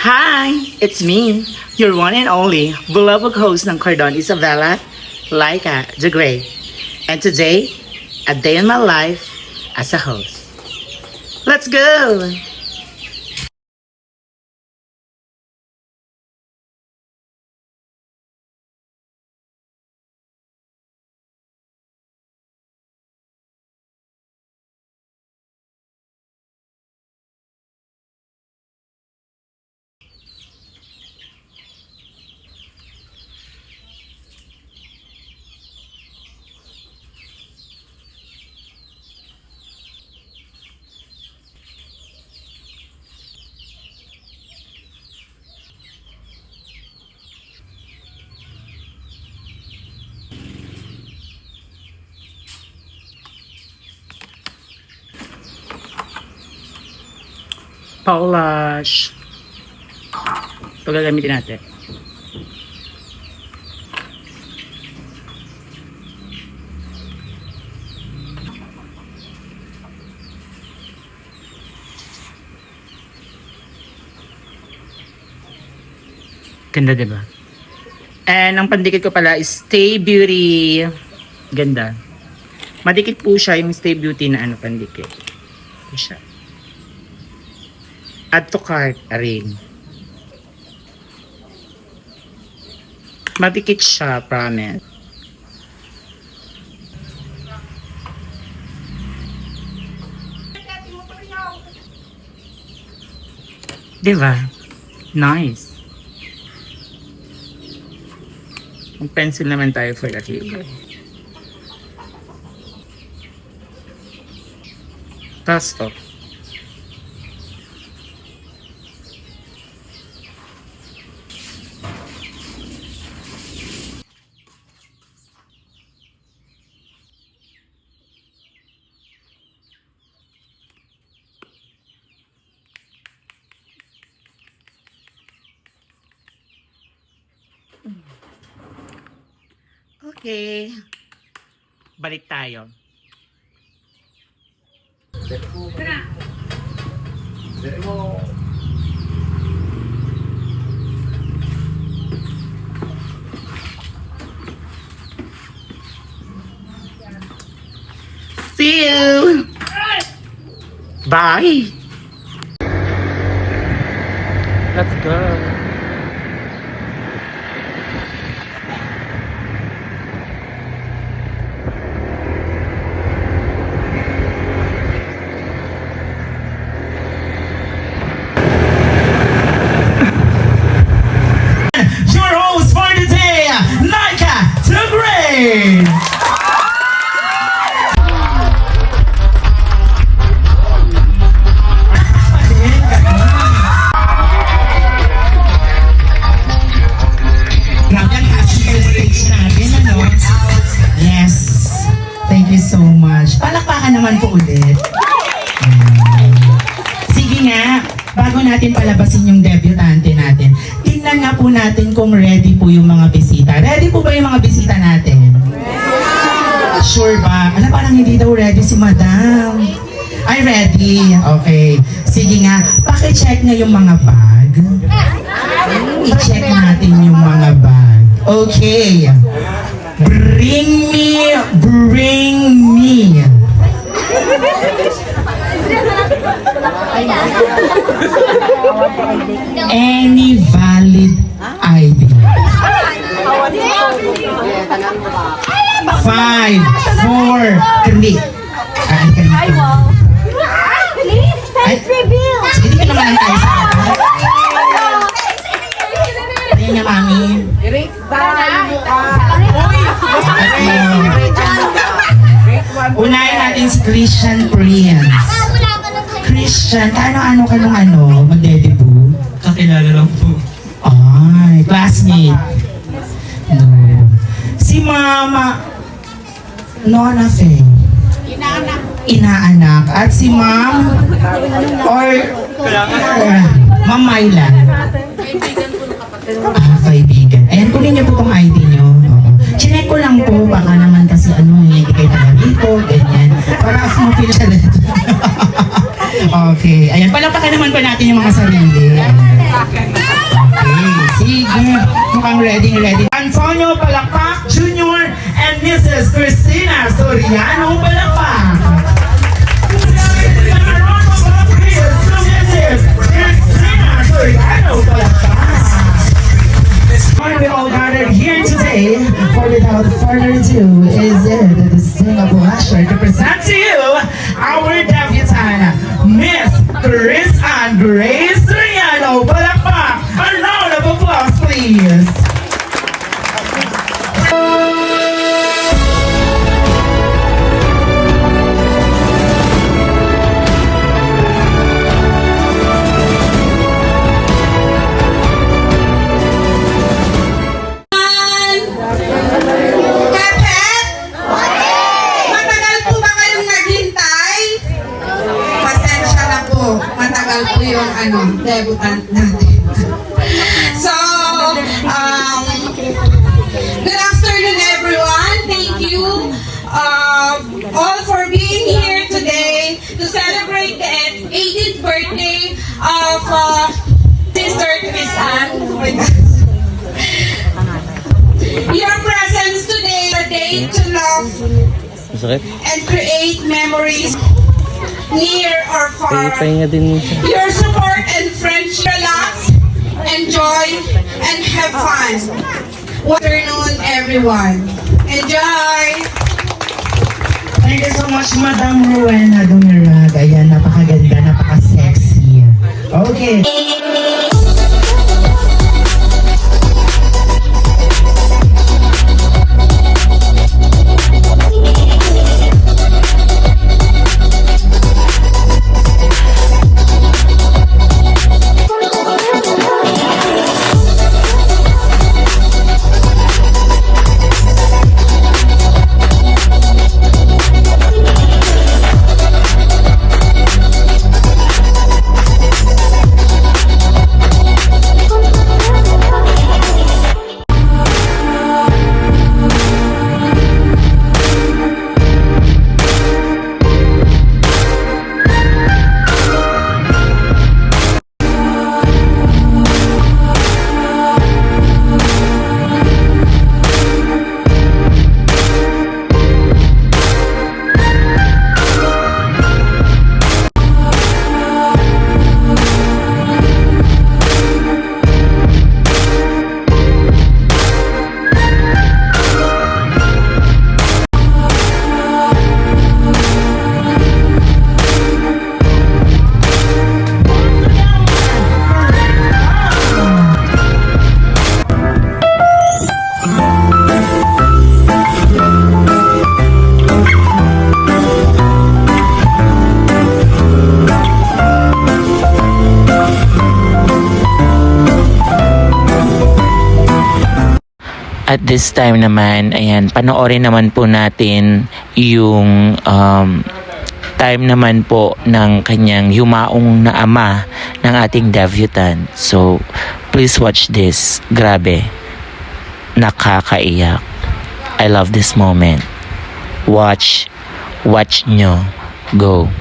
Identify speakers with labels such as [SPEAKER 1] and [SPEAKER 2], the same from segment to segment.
[SPEAKER 1] Hi! It's me, your one and only beloved host ng Cordon Isabella, Laika the Great. And today, a day in my life as a host. Let's go! Polish. Ito gagamitin natin. Ganda, diba? And ang pandikit ko pala is Stay Beauty. Ganda. Madikit po siya yung Stay Beauty na pandikit. Ito siya. Add to cart, ring. Madikit siya, promise. Diba? Nice. Ang pencil naman tayo for the table. Tapos to. Okay. Balik tayo. See you. Bye. Let's go. Palakpakan naman po ulit. Sige nga, bago natin palabasin yung debutante natin, tingnan nga po natin kung ready po yung mga bisita. Ready po ba yung mga bisita natin? Sure ba? Alam, parang hindi daw ready si Madam. Ay, ready. Okay. Sige nga, paki-check nga yung mga bag. I-check natin yung mga bag. Okay. Bring me. Any valid ID. 5, 4, 3.
[SPEAKER 2] Ay, wow. Please, face reveal.
[SPEAKER 1] Hindi ka naman tayo sa akin. Ayun nga, mami. Unahin natin si Christian Prince. Christian, ano ka nung magde-debut?
[SPEAKER 3] Kakilala lang po.
[SPEAKER 1] Ay, classmate. No. Si Mama Nona Fe. Inaanak. At si Ma'am or Ma'am Myla. Kaibigan. Ayan, kunin niyo po itong ID niyo. Chinek ko lang po, baka naman kasi hindi kayo taga dito, ganyan. Para mapil siya rin. Okay, ayan, palapakan naman pa natin yung mga sarili. Okay, sige, mukhang ready. Antonio Palakpak Jr. and Mrs. Cristina Soriano Palakpak. We're all gathered here today, for without further ado, is it the distinguished pleasure to present to you our debutante, Miss Chris and Grace Soriano Palakpak. A round of applause, please.
[SPEAKER 3] Kapet? Matagal po ba kayong naghintay? Pasensya na po. Matagal po yung debutant natin. So, good afternoon everyone. Thank you all for being here today to celebrate the 18th birthday of Sister Chris Ann. Oh my God. Your presence today is a day to love and create memories near or far. Your support and friendship, relax, enjoy, and have fun. Good afternoon, everyone. Enjoy!
[SPEAKER 1] Thank you so much, Madam Rowena Dumirag. Ayan, napakaganda, napaka-sexy. Okay.
[SPEAKER 4] At this time naman, ayan, panoorin naman po natin yung time naman po ng kanyang yumaong na ama ng ating debutant. So, please watch this. Grabe. Nakakaiyak. I love this moment. Watch nyo. Go.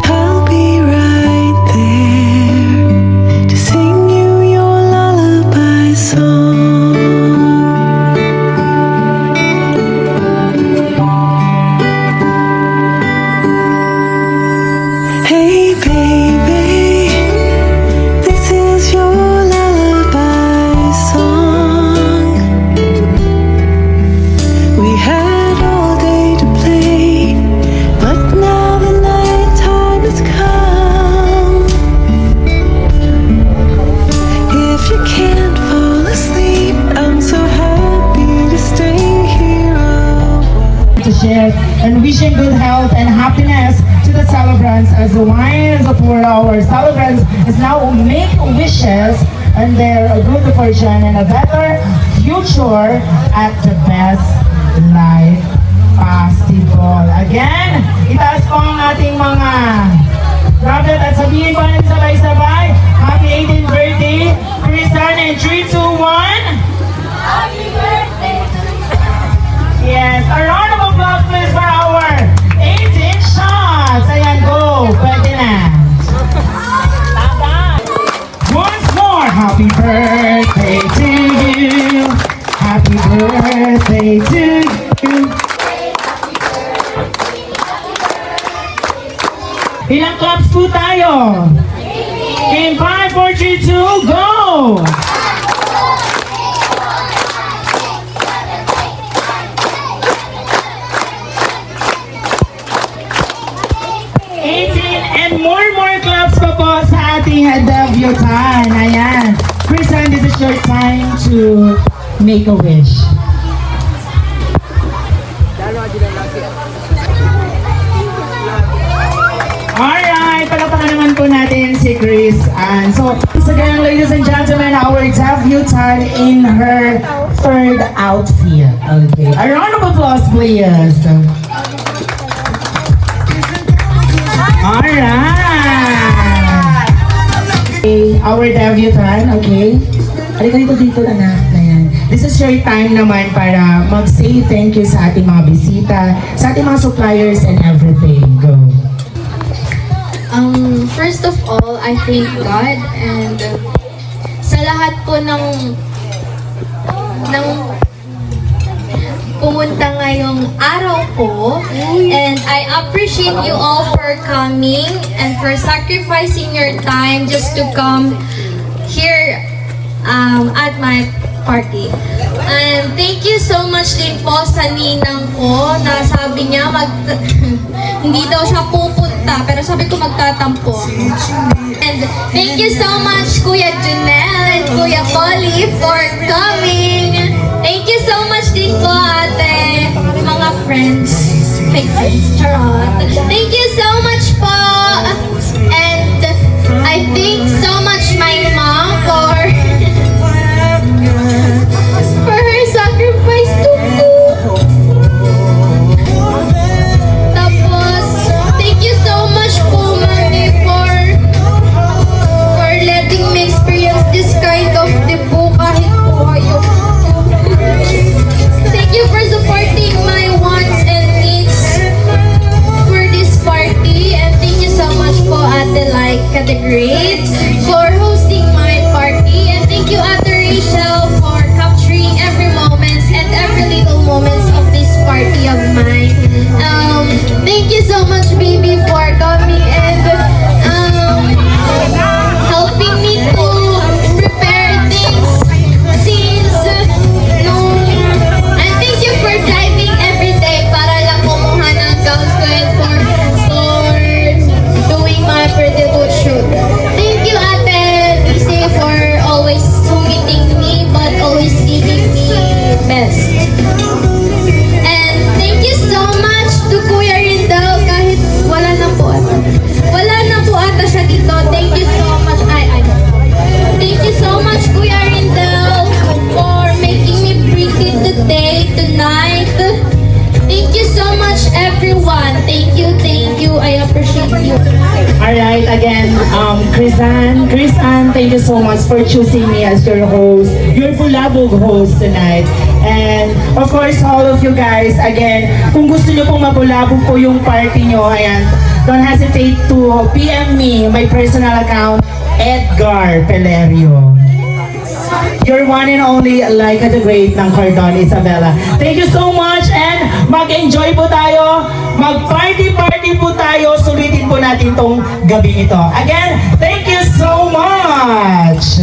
[SPEAKER 5] I'll be right there to sing you your lullaby song. Hey baby, this is your lullaby song. We had all day to play, but now the nighttime has come. If you can't fall asleep, I'm so happy to stay here a while.
[SPEAKER 1] To share and wishing good health and happiness to the celebrants as the wines for our celebrants is now make wishes and their good fortune and a better future at the best life possible. Again, itaas po ang ating mga grabe at sabihin po natin sabay-sabay, happy 18th birthday, Christian, in 3, 2, 1.
[SPEAKER 2] Happy birthday to
[SPEAKER 1] Yes, a round of applause please for our Ilang claps po tayo? In 5, 4, 3, 2, go! And more claps pa po sa ating debutant. Ayan. Kristen, this is your time to make a wish. Alright, palakpakan naman po natin si Chris Ann. So, once again, ladies and gentlemen, our debutant in her third outfit. Okay, a round of applause, please. Alright! Okay, our debutant, okay? Halika dito, anak. Ayan. This is your time naman para mag-say thank you sa ating mga bisita, sa ating mga suppliers and everything. Go.
[SPEAKER 2] First of all, I thank God and sa lahat po ng pumunta ngayong araw ko, and I appreciate you all for coming and for sacrificing your time just to come here at my party. And thank you so much din po sa ninang ko na sabi niya hindi daw siya pupunta pero sabi ko magtatampo. And thank you so much Kuya Junel and Kuya Polly for coming. Thank you so much din po ate, mga friends. Fake friends, charot. Thank you so much po. And I thank so much my mom for her sacrifice too. Tapos, thank you so much po, Mami, for letting me experience this kind of debut kahit po ayaw. Thank you for supporting my wants and needs for this party. And thank you so much po, Ate Laika the Great, for hosting my party. And thank you, Ate Rachel, for capturing every moments and every little moments of this party of mine. Thank you so much, baby, for coming and helping me to prepare things since and thank you for driving every day para lang kumuha ng gowns ko and for doing my pre-debut shoot. Thank you, Ate Lise, for always sumiting me but always giving me best. And thank you so much to Kuya Rindal kahit wala na po ata siya dito. Thank you so much. Thank you so much Kuya Rindal for making me pretty today, tonight. Thank you so much everyone. Thank you. I appreciate you.
[SPEAKER 1] Alright, again, Chris Ann, thank you so much for choosing me as your host, your Bulabog host tonight. And of course, all of you guys, again, kung gusto nyo pong mabulabog po yung party nyo, ayan, don't hesitate to PM me, my personal account, Edgar Pelerio. Your one and only Laika the Great ng Cordon Isabela. Thank you so much and mag-enjoy po tayo, mag-party po tayo, sulitin po natin tong gabi ito. Again, thank you so much!